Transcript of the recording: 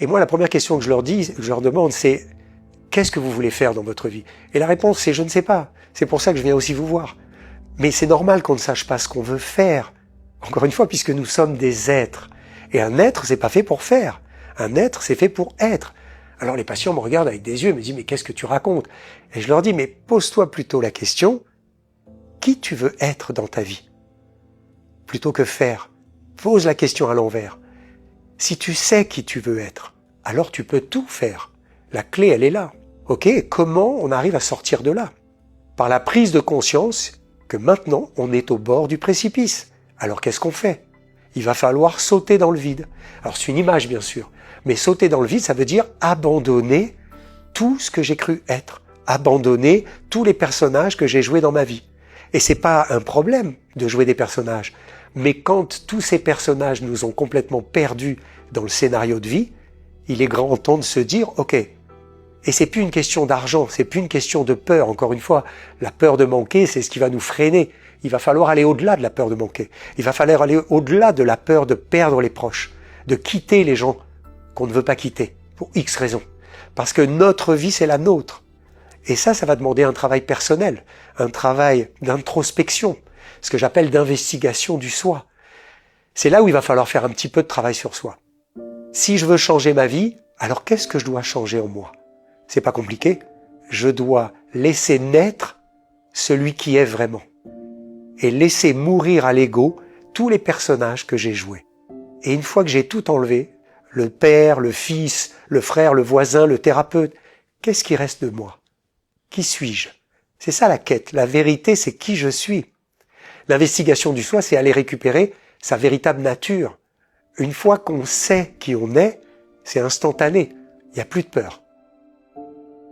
Et moi, la première question que je leur demande, c'est qu'est-ce que vous voulez faire dans votre vie? Et la réponse, c'est je ne sais pas. C'est pour ça que je viens aussi vous voir. Mais c'est normal qu'on ne sache pas ce qu'on veut faire. Encore une fois, puisque nous sommes des êtres. Et un être, c'est pas fait pour faire. Un être, c'est fait pour être. Alors les patients me regardent avec des yeux et me disent, mais qu'est-ce que tu racontes? Et je leur dis, mais pose-toi plutôt la question, qui tu veux être dans ta vie? Plutôt que faire. Pose la question à l'envers. Si tu sais qui tu veux être, alors tu peux tout faire. La clé, elle est là. Ok, comment on arrive à sortir de là? Par la prise de conscience que maintenant, on est au bord du précipice. Alors qu'est-ce qu'on fait? Il va falloir sauter dans le vide. Alors c'est une image, bien sûr. Mais sauter dans le vide, ça veut dire abandonner tout ce que j'ai cru être. Abandonner tous les personnages que j'ai joués dans ma vie. Et c'est pas un problème de jouer des personnages. Mais quand tous ces personnages nous ont complètement perdus dans le scénario de vie, il est grand temps de se dire, ok, et c'est plus une question d'argent, c'est plus une question de peur. Encore une fois, la peur de manquer, c'est ce qui va nous freiner. Il va falloir aller au-delà de la peur de manquer. Il va falloir aller au-delà de la peur de perdre les proches, de quitter les gens qu'on ne veut pas quitter, pour X raisons. Parce que notre vie, c'est la nôtre. Et ça va demander un travail personnel, un travail d'introspection, ce que j'appelle d'investigation du soi. C'est là où il va falloir faire un petit peu de travail sur soi. Si je veux changer ma vie, alors qu'est-ce que je dois changer en moi? C'est pas compliqué. Je dois laisser naître celui qui est vraiment. Et laisser mourir à l'ego tous les personnages que j'ai joués. Et une fois que j'ai tout enlevé, le père, le fils, le frère, le voisin, le thérapeute, qu'est-ce qui reste de moi? Qui suis-je? C'est ça la quête. La vérité, c'est qui je suis. L'investigation du soi, c'est aller récupérer sa véritable nature. Une fois qu'on sait qui on est, c'est instantané. Il n'y a plus de peur.